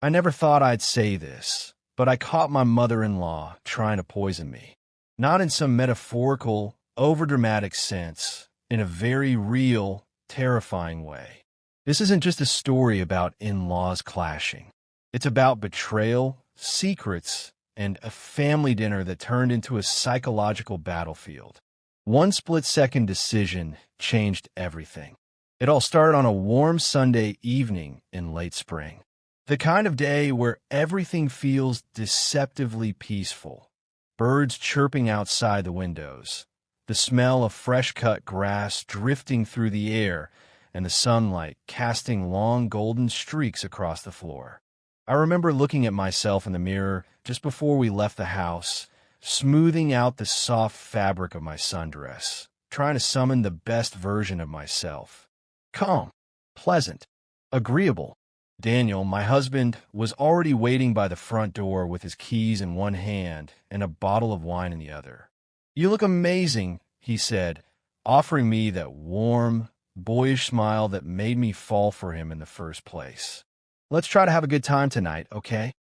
I never thought I'd say this, but I caught my mother-in-law trying to poison me. Not in some metaphorical, overdramatic sense, in a very real, terrifying way. This isn't just a story about in-laws clashing. It's about betrayal, secrets, and a family dinner that turned into a psychological battlefield. One split-second decision changed everything. It all started on a warm Sunday evening in late spring. The kind of day where everything feels deceptively peaceful. Birds chirping outside the windows, the smell of fresh-cut grass drifting through the air, and the sunlight casting long golden streaks across the floor. I remember looking at myself in the mirror just before we left the house, smoothing out the soft fabric of my sundress, trying to summon the best version of myself. Calm, pleasant, agreeable. Daniel, my husband, was already waiting by the front door with his keys in one hand and a bottle of wine in the other. "You look amazing," he said, offering me that warm, boyish smile that made me fall for him in the first place. "Let's try to have a good time tonight, okay?"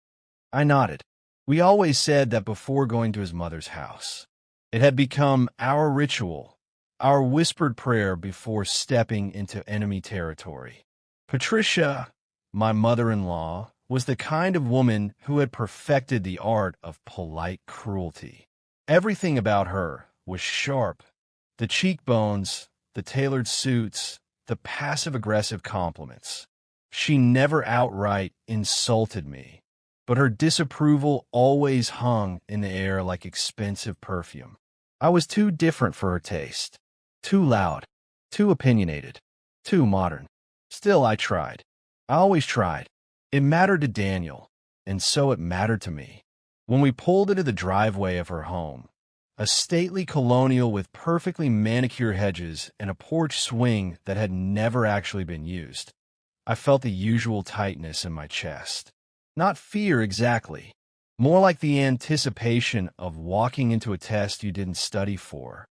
I nodded. We always said that before going to his mother's house. It had become our ritual, our whispered prayer before stepping into enemy territory. Patricia, my mother-in-law, was the kind of woman who had perfected the art of polite cruelty. Everything about her was sharp. The cheekbones, the tailored suits, the passive-aggressive compliments. She never outright insulted me, but her disapproval always hung in the air like expensive perfume. I was too different for her taste, too loud, too opinionated, too modern. Still, I tried. I always tried. It mattered to Daniel, and so it mattered to me. When we pulled into the driveway of her home, a stately colonial with perfectly manicured hedges and a porch swing that had never actually been used, I felt the usual tightness in my chest. Not fear exactly, more like the anticipation of walking into a test you didn't study for,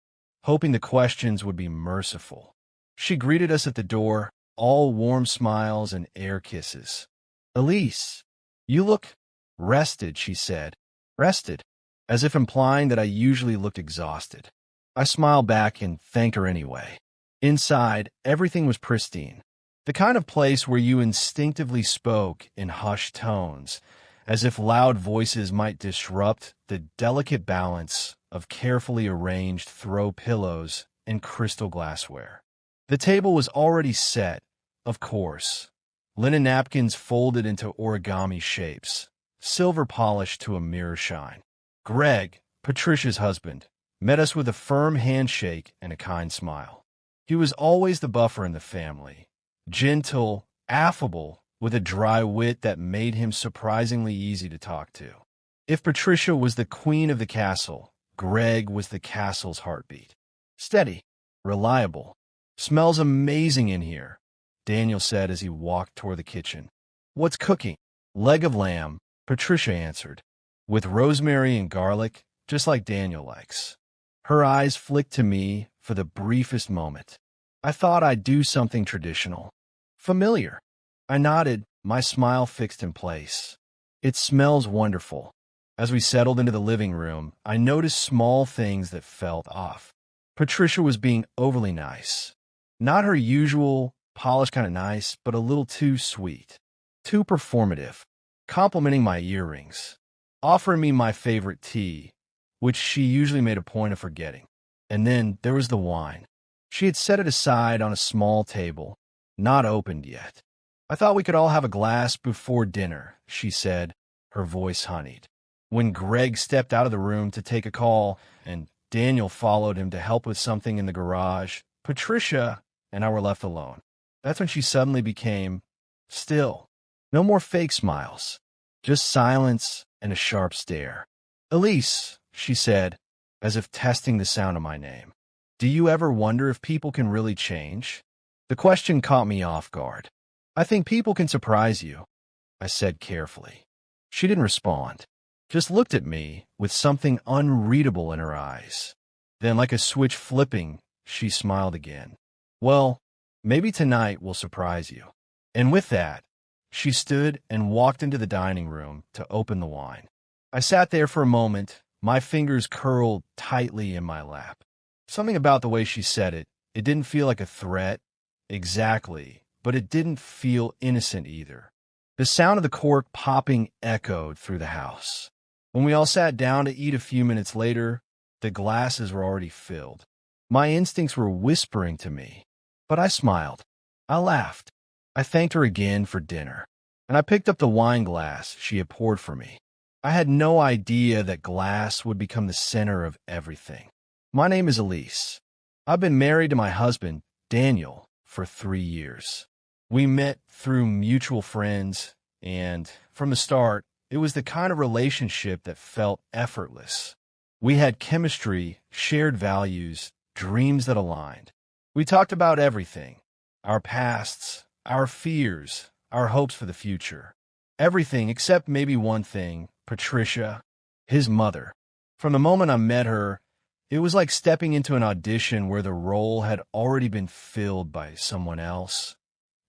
hoping the questions would be merciful. She greeted us at the door, all warm smiles and air kisses. "Elise, you look rested," she said. Rested, as if implying that I usually looked exhausted. I smiled back and thanked her anyway. Inside, everything was pristine. The kind of place where you instinctively spoke in hushed tones, as if loud voices might disrupt the delicate balance of carefully arranged throw pillows and crystal glassware. The table was already set, of course. Linen napkins folded into origami shapes, silver polished to a mirror shine. Greg, Patricia's husband, met us with a firm handshake and a kind smile. He was always the buffer in the family, gentle, affable, with a dry wit that made him surprisingly easy to talk to. If Patricia was the queen of the castle, Greg was the castle's heartbeat. "Steady, reliable. Smells amazing in here," Daniel said as he walked toward the kitchen. "What's cooking?" "Leg of lamb," Patricia answered, "with rosemary and garlic, just like Daniel likes." Her eyes flicked to me for the briefest moment. I thought I'd do something traditional. Familiar. I nodded, my smile fixed in place. "It smells wonderful." As we settled into the living room, I noticed small things that felt off. Patricia was being overly nice. Not her usual, polished kind of nice, but a little too sweet. Too performative. Complimenting my earrings. Offering me my favorite tea, which she usually made a point of forgetting. And then there was the wine. She had set it aside on a small table, not opened yet. "I thought we could all have a glass before dinner," she said, her voice honeyed. When Greg stepped out of the room to take a call and Daniel followed him to help with something in the garage, Patricia and I were left alone. That's when she suddenly became still. No more fake smiles, just silence and a sharp stare. "Elise," she said, as if testing the sound of my name. "Do you ever wonder if people can really change?" The question caught me off guard. "I think people can surprise you," I said carefully. She didn't respond, just looked at me with something unreadable in her eyes. Then, like a switch flipping, she smiled again. "Well, maybe tonight will surprise you." And with that, She stood and walked into the dining room to open the wine. I sat there for a moment, my fingers curled tightly in my lap. Something about the way she said it, it didn't feel like a threat, exactly, but it didn't feel innocent either. The sound of the cork popping echoed through the house. When we all sat down to eat a few minutes later, the glasses were already filled. My instincts were whispering to me, but I smiled. I laughed. I thanked her again for dinner, and I picked up the wine glass she had poured for me. I had no idea that glass would become the center of everything. My name is Elise. I've been married to my husband, Daniel, for 3 years. We met through mutual friends, and from the start, it was the kind of relationship that felt effortless. We had chemistry, shared values, dreams that aligned. We talked about everything, our pasts, our fears, our hopes for the future. Everything except maybe one thing, Patricia, his mother. From the moment I met her, it was like stepping into an audition where the role had already been filled by someone else,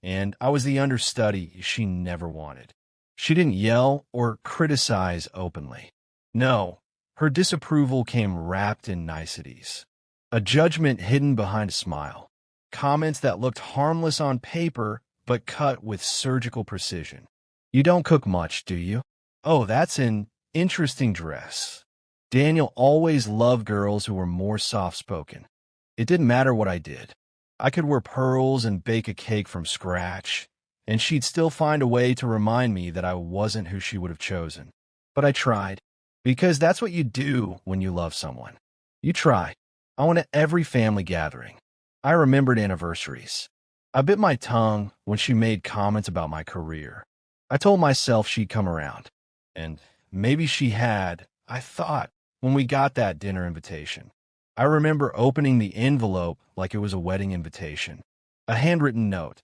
and I was the understudy she never wanted. She didn't yell or criticize openly. No, her disapproval came wrapped in niceties. A judgment hidden behind a smile. Comments that looked harmless on paper but cut with surgical precision. You don't cook much, do you? Oh, that's an interesting dress. Daniel always loved girls who were more soft-spoken. It didn't matter what I did. I could wear pearls and bake a cake from scratch, and she'd still find a way to remind me that I wasn't who she would have chosen. But I tried, because that's what you do when you love someone. You try. I went to every family gathering. I remembered anniversaries. I bit my tongue when she made comments about my career. I told myself she'd come around. And maybe she had, I thought, when we got that dinner invitation. I remember opening the envelope like it was a wedding invitation. A handwritten note.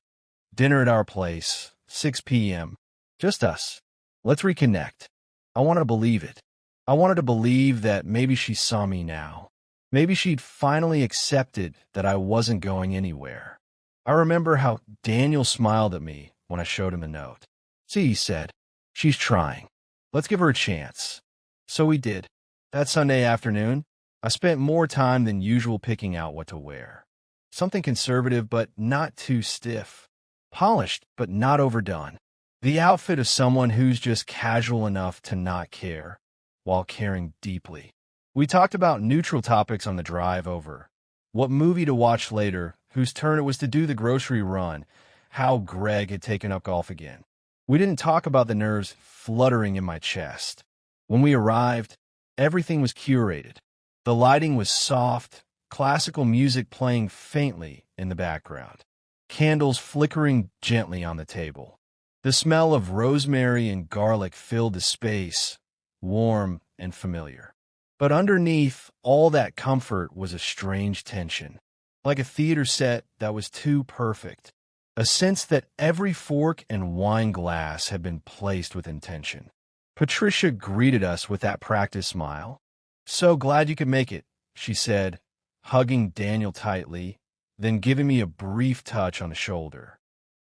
Dinner at our place, 6 p.m. Just us. Let's reconnect. I wanted to believe it. I wanted to believe that maybe she saw me now. Maybe she'd finally accepted that I wasn't going anywhere. I remember how Daniel smiled at me when I showed him the note. See, he said, she's trying. Let's give her a chance. So we did. That Sunday afternoon, I spent more time than usual picking out what to wear. Something conservative but not too stiff. Polished but not overdone. The outfit of someone who's just casual enough to not care, while caring deeply. We talked about neutral topics on the drive over. What movie to watch later, whose turn it was to do the grocery run, how Greg had taken up golf again. We didn't talk about the nerves fluttering in my chest. When we arrived, everything was curated. The lighting was soft, classical music playing faintly in the background. Candles flickering gently on the table. The smell of rosemary and garlic filled the space, warm and familiar. But underneath all that comfort was a strange tension, like a theater set that was too perfect. A sense that every fork and wine glass had been placed with intention. Patricia greeted us with that practiced smile. So glad you could make it, she said, hugging Daniel tightly, then giving me a brief touch on the shoulder.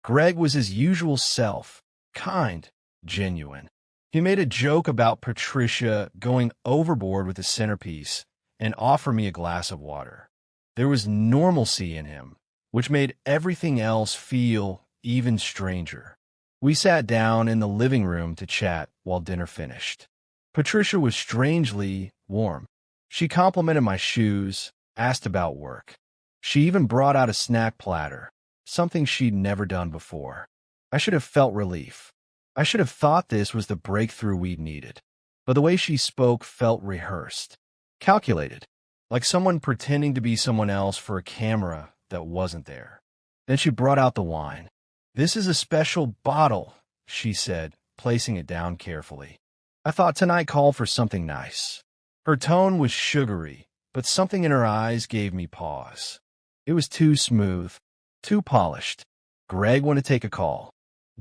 Greg was his usual self, kind, genuine. He made a joke about Patricia going overboard with the centerpiece and offered me a glass of water. There was normalcy in him, which made everything else feel even stranger. We sat down in the living room to chat while dinner finished. Patricia was strangely warm. She complimented my shoes, asked about work. She even brought out a snack platter, something she'd never done before. I should have felt relief. I should have thought this was the breakthrough we'd needed. But the way she spoke felt rehearsed, calculated, like someone pretending to be someone else for a camera that wasn't there. Then she brought out the wine. This is a special bottle, she said, placing it down carefully. I thought tonight called for something nice. Her tone was sugary, but something in her eyes gave me pause. It was too smooth, too polished. Greg went to take a call.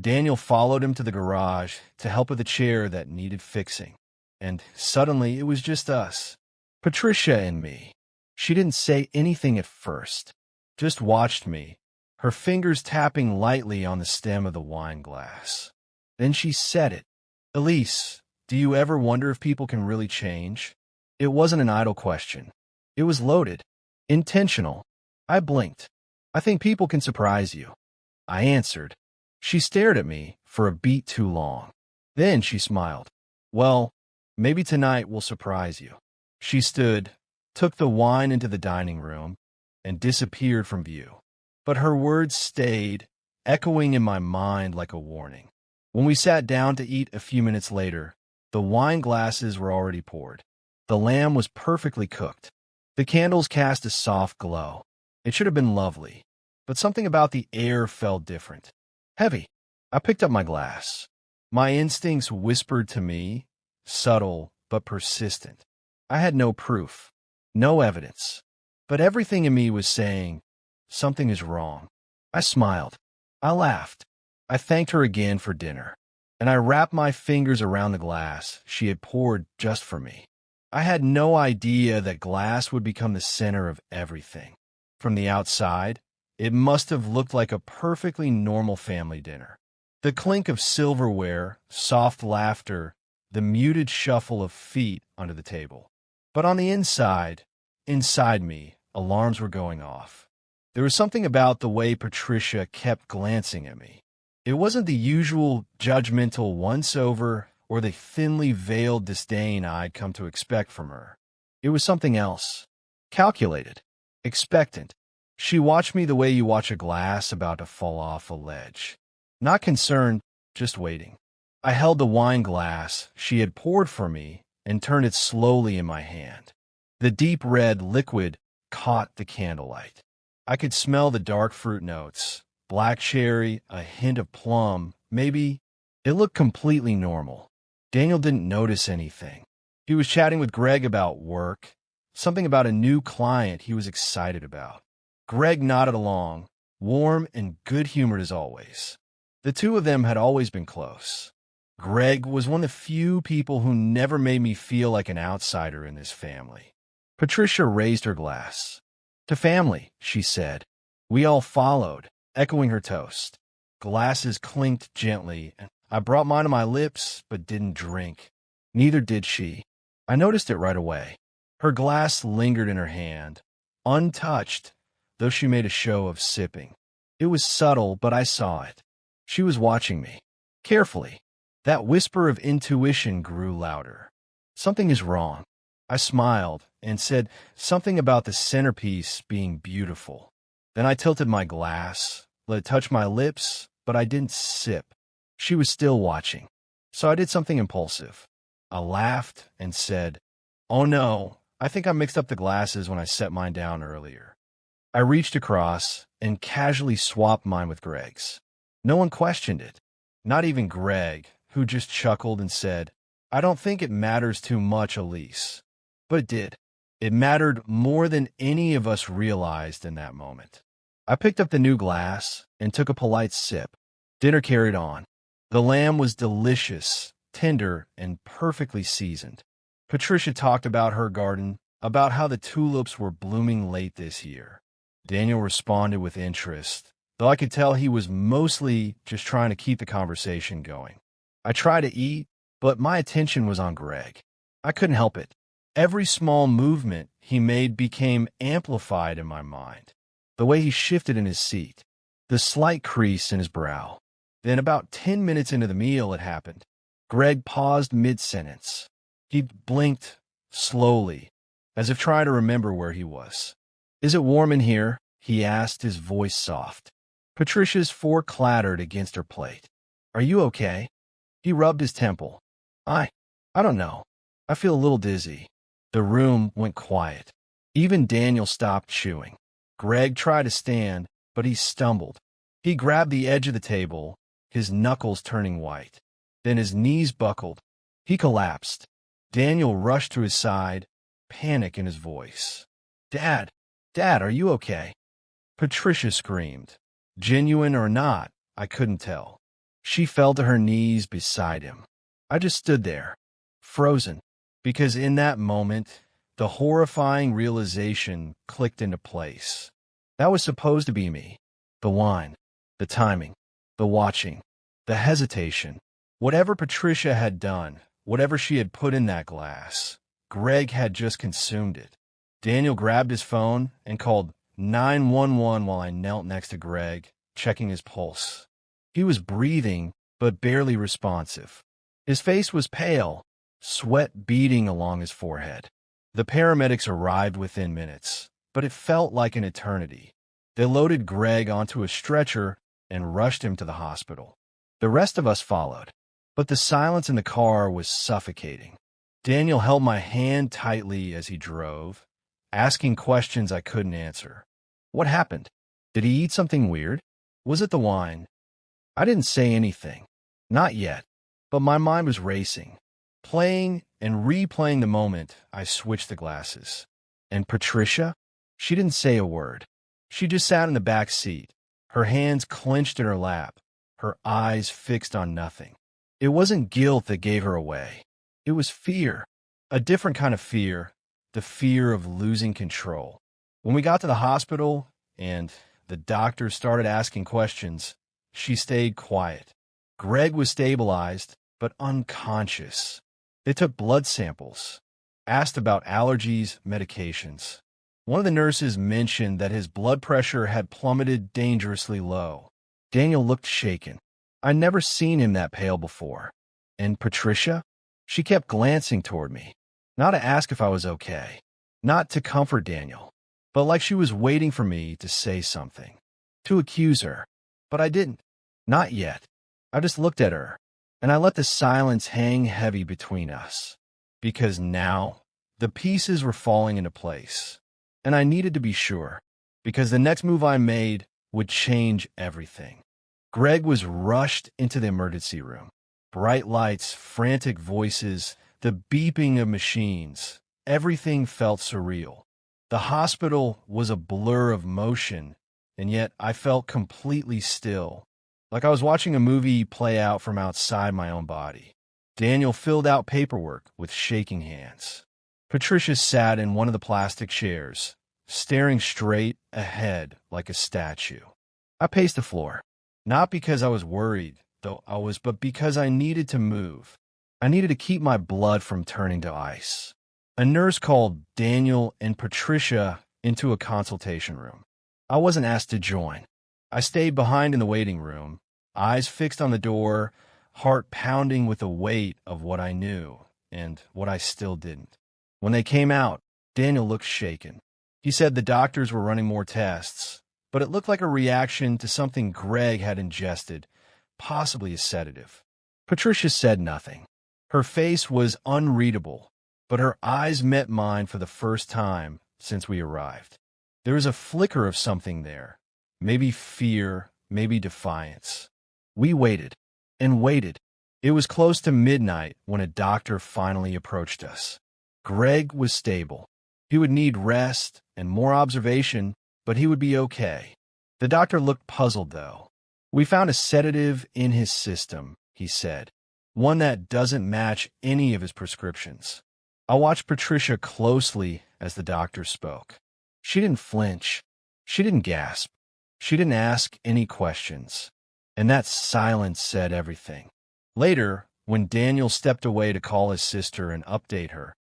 Daniel followed him to the garage to help with a chair that needed fixing. And suddenly it was just us, Patricia and me. She didn't say anything at first, just watched me, her fingers tapping lightly on the stem of the wine glass. Then she said it. Elise, do you ever wonder if people can really change? It wasn't an idle question. It was loaded. Intentional. I blinked. I think people can surprise you. I answered. She stared at me for a beat too long. Then she smiled. Well, maybe tonight will surprise you. She stood, took the wine into the dining room, and disappeared from view. But her words stayed, echoing in my mind like a warning. When we sat down to eat a few minutes later, the wine glasses were already poured. The lamb was perfectly cooked. The candles cast a soft glow. It should have been lovely, but something about the air felt different. Heavy. I picked up my glass. My instincts whispered to me, subtle but persistent. I had no proof, no evidence, but everything in me was saying, something is wrong. I smiled. I laughed. I thanked her again for dinner, and I wrapped my fingers around the glass she had poured just for me. I had no idea that glass would become the center of everything. From the outside, it must have looked like a perfectly normal family dinner. The clink of silverware, soft laughter, the muted shuffle of feet under the table. But on the inside me, alarms were going off. There was something about the way Patricia kept glancing at me. It wasn't the usual judgmental once-over or the thinly veiled disdain I'd come to expect from her. It was something else. Calculated. Expectant. She watched me the way you watch a glass about to fall off a ledge. Not concerned, just waiting. I held the wine glass she had poured for me and turned it slowly in my hand. The deep red liquid caught the candlelight. I could smell the dark fruit notes, black cherry, a hint of plum, maybe. It looked completely normal. Daniel didn't notice anything. He was chatting with Greg about work, something about a new client he was excited about. Greg nodded along, warm and good-humored as always. The two of them had always been close. Greg was one of the few people who never made me feel like an outsider in this family. Patricia raised her glass. To family, she said. We all followed, echoing her toast. Glasses clinked gently, and I brought mine to my lips but didn't drink. Neither did she. I noticed it right away. Her glass lingered in her hand, untouched, though she made a show of sipping. It was subtle, but I saw it. She was watching me, carefully. That whisper of intuition grew louder. Something is wrong. I smiled and said something about the centerpiece being beautiful. Then I tilted my glass, let it touch my lips, but I didn't sip. She was still watching, so I did something impulsive. I laughed and said, "Oh no, I think I mixed up the glasses when I set mine down earlier." I reached across and casually swapped mine with Greg's. No one questioned it, not even Greg, who just chuckled and said, "I don't think it matters too much, Elise." But it did. It mattered more than any of us realized in that moment. I picked up the new glass and took a polite sip. Dinner carried on. The lamb was delicious, tender, and perfectly seasoned. Patricia talked about her garden, about how the tulips were blooming late this year. Daniel responded with interest, though I could tell he was mostly just trying to keep the conversation going. I tried to eat, but my attention was on Greg. I couldn't help it. Every small movement he made became amplified in my mind. The way he shifted in his seat, the slight crease in his brow. Then about 10 minutes into the meal it happened. Greg paused mid-sentence. He blinked slowly, as if trying to remember where he was. "Is it warm in here?" he asked, his voice soft. Patricia's fork clattered against her plate. "Are you okay?" He rubbed his temple. I don't know. I feel a little dizzy." The room went quiet. Even Daniel stopped chewing. Greg tried to stand, but he stumbled. He grabbed the edge of the table, his knuckles turning white. Then his knees buckled. He collapsed. Daniel rushed to his side, panic in his voice. Dad, are you okay?" Patricia screamed. Genuine or not, I couldn't tell. She fell to her knees beside him. I just stood there, frozen, because in that moment, the horrifying realization clicked into place. That was supposed to be me. The wine, the timing, the watching, the hesitation. Whatever Patricia had done, whatever she had put in that glass, Greg had just consumed it. Daniel grabbed his phone and called 911 while I knelt next to Greg, checking his pulse. He was breathing, but barely responsive. His face was pale, sweat beading along his forehead. The paramedics arrived within minutes, but it felt like an eternity. They loaded Greg onto a stretcher and rushed him to the hospital. The rest of us followed, but the silence in the car was suffocating. Daniel held my hand tightly as he drove, asking questions I couldn't answer. What happened? Did he eat something weird? Was it the wine? I didn't say anything. Not yet, but my mind was racing. Playing and replaying the moment, I switched the glasses. And Patricia? She didn't say a word. She just sat in the back seat, her hands clenched in her lap, her eyes fixed on nothing. It wasn't guilt that gave her away. It was fear, a different kind of fear, the fear of losing control. When we got to the hospital and the doctor started asking questions, she stayed quiet. Greg was stabilized, but unconscious. They took blood samples, asked about allergies, medications. One of the nurses mentioned that his blood pressure had plummeted dangerously low. Daniel looked shaken. I'd never seen him that pale before. And Patricia? She kept glancing toward me, not to ask if I was okay, not to comfort Daniel, but like she was waiting for me to say something, to accuse her. But I didn't. Not yet. I just looked at her, and I let the silence hang heavy between us, because now the pieces were falling into place, and I needed to be sure, because the next move I made would change everything. Greg was rushed into the emergency room. Bright lights, frantic voices, the beeping of machines. Everything felt surreal. The hospital was a blur of motion, and yet I felt completely still, like I was watching a movie play out from outside my own body. Daniel filled out paperwork with shaking hands. Patricia sat in one of the plastic chairs, staring straight ahead like a statue. I paced the floor, not because I was worried, but because I needed to move. I needed to keep my blood from turning to ice. A nurse called Daniel and Patricia into a consultation room. I wasn't asked to join. I stayed behind in the waiting room, eyes fixed on the door, heart pounding with the weight of what I knew and what I still didn't. When they came out, Daniel looked shaken. He said the doctors were running more tests, but it looked like a reaction to something Greg had ingested, possibly a sedative. Patricia said nothing. Her face was unreadable, but her eyes met mine for the first time since we arrived. There was a flicker of something there, maybe fear, maybe defiance. We waited and waited. It was close to midnight when a doctor finally approached us. Greg was stable. He would need rest and more observation, but he would be okay. The doctor looked puzzled, though. We found a sedative in his system, he said, one that doesn't match any of his prescriptions. I watched Patricia closely as the doctor spoke. She didn't flinch. She didn't gasp. She didn't ask any questions. And that silence said everything. Later, when Daniel stepped away to call his sister and update her,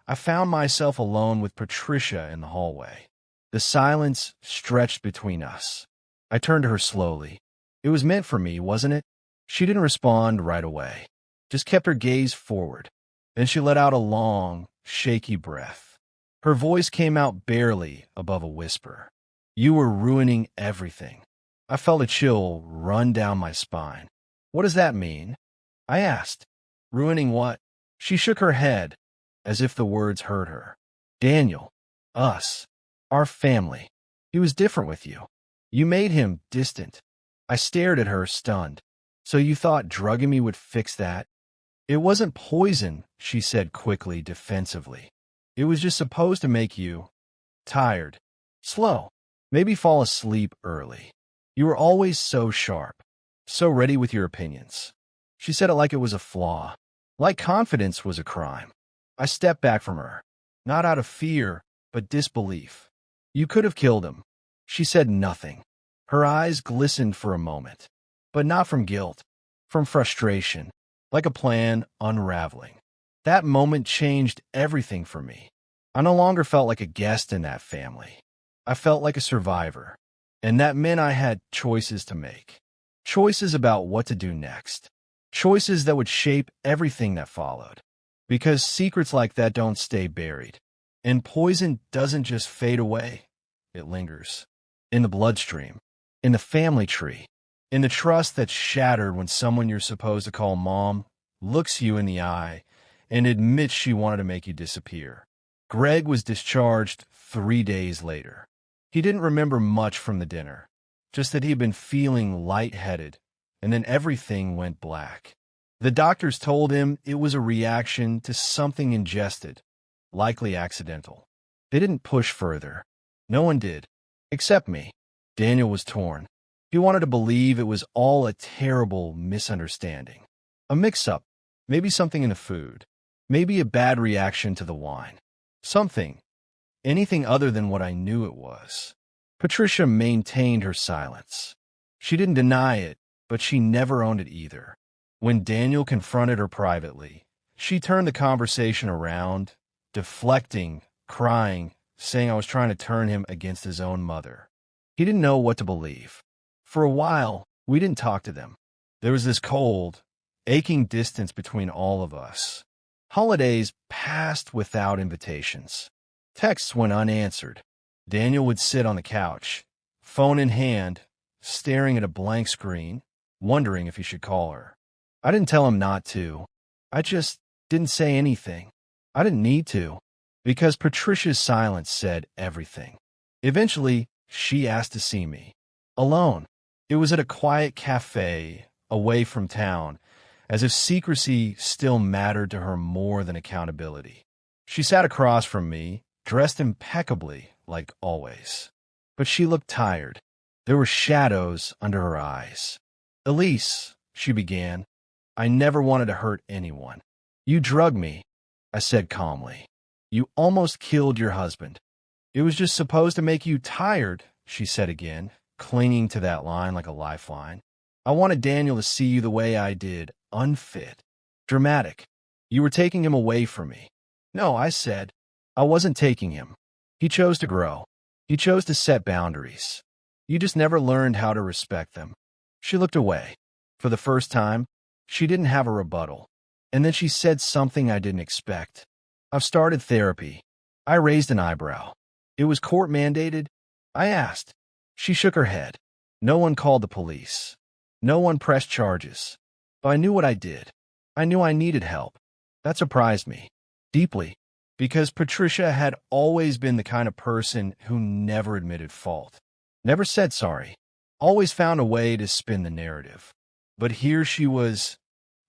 I found myself alone with Patricia in the hallway. The silence stretched between us. I turned to her slowly. It was meant for me, wasn't it? She didn't respond right away, just kept her gaze forward. Then she let out a long, shaky breath. Her voice came out barely above a whisper. You were ruining everything. I felt a chill run down my spine. What does that mean? I asked. Ruining what? She shook her head, as if the words hurt her. Daniel, us, our family. He was different with you. You made him distant. I stared at her, stunned. So you thought drugging me would fix that? It wasn't poison, she said quickly, defensively. It was just supposed to make you tired, slow, maybe fall asleep early. You were always so sharp, so ready with your opinions. She said it like it was a flaw, like confidence was a crime. I stepped back from her, not out of fear, but disbelief. You could have killed him. She said nothing. Her eyes glistened for a moment, but not from guilt, from frustration, like a plan unraveling. That moment changed everything for me. I no longer felt like a guest in that family. I felt like a survivor, and that meant I had choices to make. Choices about what to do next. Choices that would shape everything that followed. Because secrets like that don't stay buried. And poison doesn't just fade away. It lingers. In the bloodstream. In the family tree. In the trust that's shattered when someone you're supposed to call mom looks you in the eye and admits she wanted to make you disappear. Greg was discharged 3 days later. He didn't remember much from the dinner, just that he'd been feeling lightheaded, and then everything went black. The doctors told him it was a reaction to something ingested, likely accidental. They didn't push further. No one did, except me. Daniel was torn. He wanted to believe it was all a terrible misunderstanding. A mix-up, maybe something in the food, maybe a bad reaction to the wine. Something, anything other than what I knew it was. Patricia maintained her silence. She didn't deny it, but she never owned it either. When Daniel confronted her privately, she turned the conversation around, deflecting, crying, saying I was trying to turn him against his own mother. He didn't know what to believe. For a while, we didn't talk to them. There was this cold, aching distance between all of us. Holidays passed without invitations. Texts went unanswered. Daniel would sit on the couch, phone in hand, staring at a blank screen, wondering if he should call her. I didn't tell him not to. I just didn't say anything. I didn't need to, because Patricia's silence said everything. Eventually, she asked to see me. Alone. It was at a quiet cafe, away from town, as if secrecy still mattered to her more than accountability. She sat across from me, dressed impeccably, like always. But she looked tired. There were shadows under her eyes. "Elise," she began, "I never wanted to hurt anyone. You drugged me," I said calmly. "You almost killed your husband." "It was just supposed to make you tired," she said again, clinging to that line like a lifeline. "I wanted Daniel to see you the way I did, unfit, dramatic. You were taking him away from me." "No," I said. "I wasn't taking him. He chose to grow. He chose to set boundaries. You just never learned how to respect them." She looked away. For the first time, she didn't have a rebuttal. And then she said something I didn't expect. "I've started therapy." I raised an eyebrow. "It was court-mandated?" I asked. She shook her head. "No one called the police. No one pressed charges. But I knew what I did. I knew I needed help." That surprised me, deeply, because Patricia had always been the kind of person who never admitted fault, never said sorry, always found a way to spin the narrative. But here she was,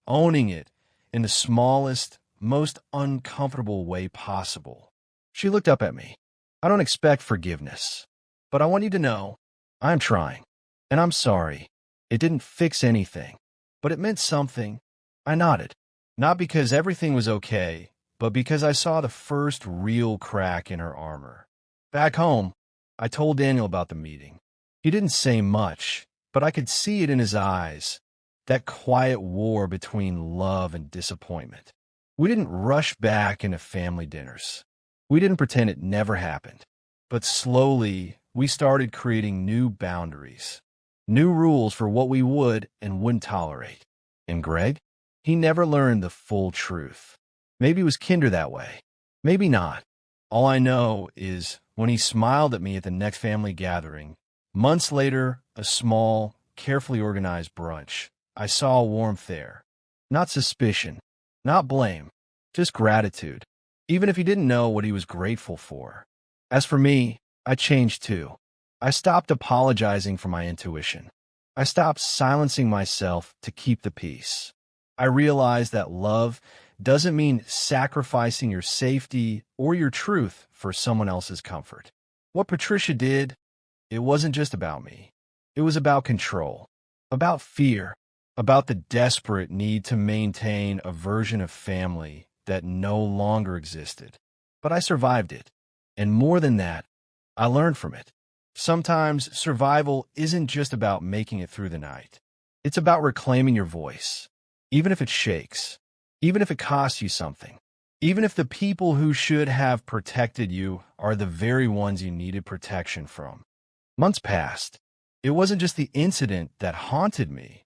owning it in the smallest, most uncomfortable way possible. She looked up at me. "I don't expect forgiveness, but I want you to know I'm trying, and I'm sorry. It didn't fix anything, but it meant something." I nodded, not because everything was okay, but because I saw the first real crack in her armor. Back home, I told Daniel about the meeting. He didn't say much, but I could see it in his eyes, that quiet war between love and disappointment. We didn't rush back into family dinners. We didn't pretend it never happened. But slowly, we started creating new boundaries, new rules for what we would and wouldn't tolerate. And Greg? He never learned the full truth. Maybe he was kinder that way. Maybe not. All I know is when he smiled at me at the next family gathering, months later, a small, carefully organized brunch, I saw warmth there. Not suspicion, not blame, just gratitude, even if he didn't know what he was grateful for. As for me, I changed too. I stopped apologizing for my intuition. I stopped silencing myself to keep the peace. I realized that love doesn't mean sacrificing your safety or your truth for someone else's comfort. What Patricia did, it wasn't just about me. It was about control, about fear, about the desperate need to maintain a version of family that no longer existed. But I survived it. And more than that, I learned from it. Sometimes survival isn't just about making it through the night. It's about reclaiming your voice, even if it shakes, even if it costs you something, even if the people who should have protected you are the very ones you needed protection from. Months passed. It wasn't just the incident that haunted me.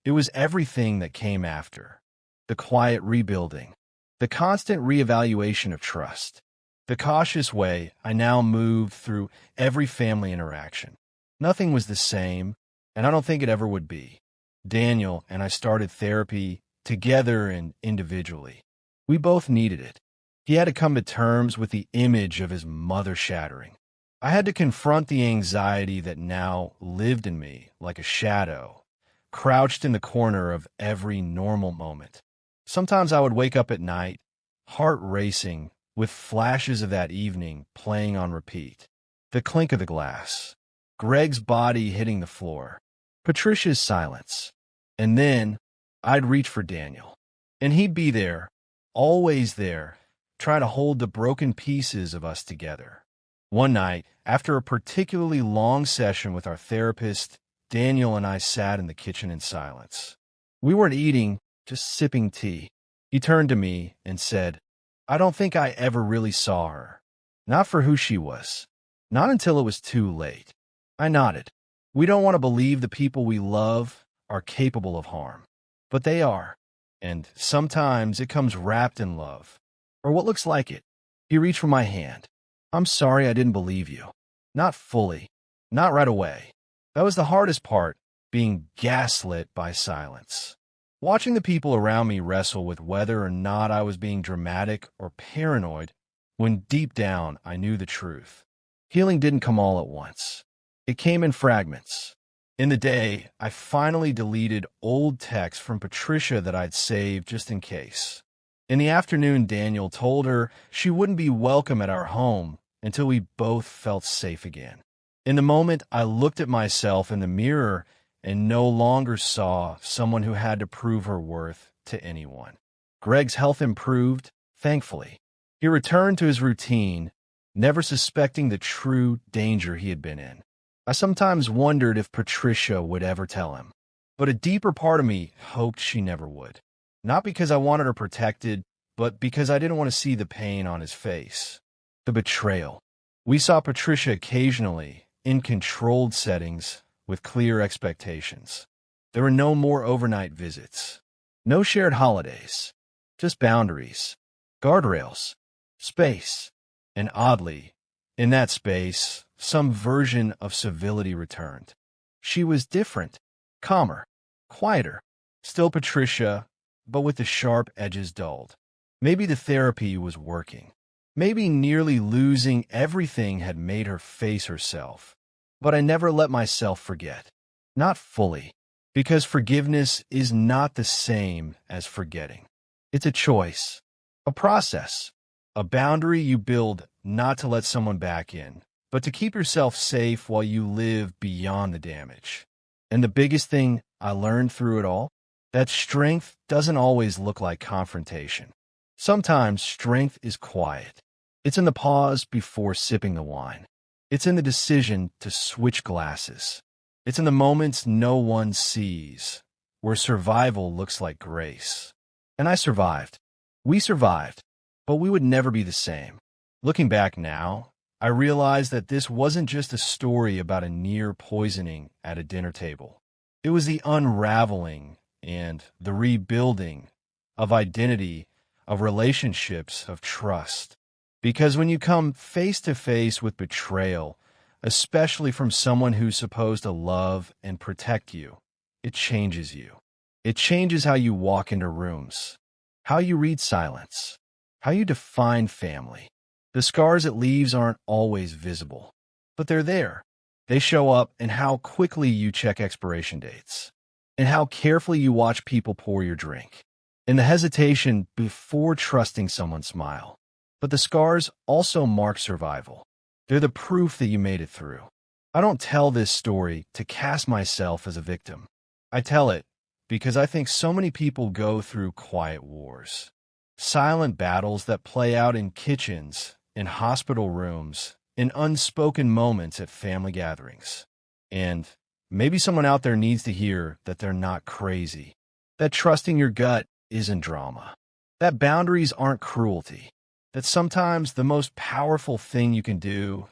It was everything that came after. The quiet rebuilding, the constant reevaluation of trust, the cautious way I now moved through every family interaction. Nothing was the same, and I don't think it ever would be. Daniel and I started therapy together and individually. We both needed it. He had to come to terms with the image of his mother shattering. I had to confront the anxiety that now lived in me like a shadow, crouched in the corner of every normal moment. Sometimes I would wake up at night, heart racing, with flashes of that evening playing on repeat. The clink of the glass, Greg's body hitting the floor, Patricia's silence. And then I'd reach for Daniel, and he'd be there, always there, trying to hold the broken pieces of us together. One night, after a particularly long session with our therapist, Daniel and I sat in the kitchen in silence. We weren't eating, just sipping tea. He turned to me and said, "I don't think I ever really saw her. Not for who she was. Not until it was too late." I nodded. We don't want to believe the people we love are capable of harm. But they are. And sometimes it comes wrapped in love. Or what looks like it. He reached for my hand. "I'm sorry I didn't believe you. Not fully. Not right away." That was the hardest part, being gaslit by silence. Watching the people around me wrestle with whether or not I was being dramatic or paranoid, when deep down I knew the truth. Healing didn't come all at once. It came in fragments. In the day, I finally deleted old texts from Patricia that I'd saved just in case. In the afternoon, Daniel told her she wouldn't be welcome at our home until we both felt safe again. In the moment, I looked at myself in the mirror and no longer saw someone who had to prove her worth to anyone. Greg's health improved, thankfully. He returned to his routine, never suspecting the true danger he had been in. I sometimes wondered if Patricia would ever tell him, but a deeper part of me hoped she never would. Not because I wanted her protected, but because I didn't want to see the pain on his face. The betrayal. We saw Patricia occasionally, in controlled settings, with clear expectations. There were no more overnight visits. No shared holidays. Just boundaries. Guardrails. Space. And oddly, in that space, some version of civility returned. She was different. Calmer. Quieter. Still Patricia, but with the sharp edges dulled. Maybe the therapy was working. Maybe nearly losing everything had made her face herself. But I never let myself forget. Not fully. Because forgiveness is not the same as forgetting. It's a choice. A process. A boundary you build not to let someone back in, but to keep yourself safe while you live beyond the damage. And the biggest thing I learned through it all? That strength doesn't always look like confrontation. Sometimes strength is quiet. It's in the pause before sipping the wine. It's in the decision to switch glasses. It's in the moments no one sees, where survival looks like grace. And I survived. We survived, but we would never be the same. Looking back now, I realize that this wasn't just a story about a near poisoning at a dinner table. It was the unraveling and the rebuilding of identity, of relationships, of trust. Because when you come face to face with betrayal, especially from someone who's supposed to love and protect you, it changes you. It changes how you walk into rooms, how you read silence, how you define family. The scars it leaves aren't always visible, but they're there. They show up in how quickly you check expiration dates, and how carefully you watch people pour your drink, and the hesitation before trusting someone's smile. But the scars also mark survival. They're the proof that you made it through. I don't tell this story to cast myself as a victim. I tell it because I think so many people go through quiet wars, silent battles that play out in kitchens, in hospital rooms, in unspoken moments at family gatherings. And maybe someone out there needs to hear that they're not crazy. that trusting your gut isn't drama, that boundaries aren't cruelty, that sometimes the most powerful thing you can do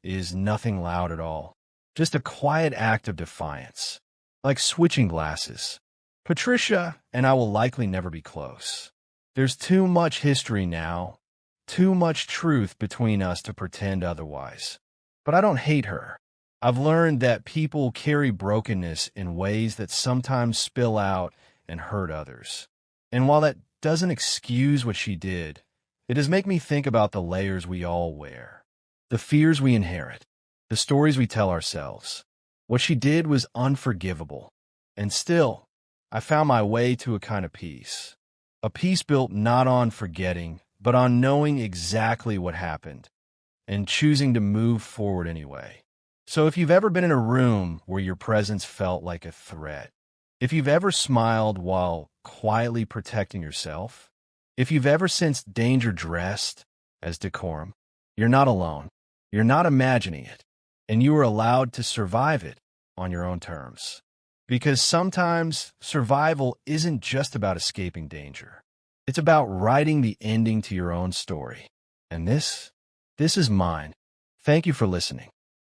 is nothing loud at all, just a quiet act of defiance, like switching glasses. Patricia and I will likely never be close. There's too much history now, too much truth between us to pretend otherwise. But I don't hate her. I've learned that people carry brokenness in ways that sometimes spill out and hurt others. And while that doesn't excuse what she did, it does make me think about the layers we all wear, the fears we inherit, the stories we tell ourselves. What she did was unforgivable. And still, I found my way to a kind of peace. A peace built not on forgetting, but on knowing exactly what happened and choosing to move forward anyway. So if you've ever been in a room where your presence felt like a threat, if you've ever smiled while quietly protecting yourself, if you've ever sensed danger dressed as decorum, you're not alone. You're not imagining it, and you are allowed to survive it on your own terms. Because sometimes survival isn't just about escaping danger. It's about writing the ending to your own story. And this is mine. Thank you for listening.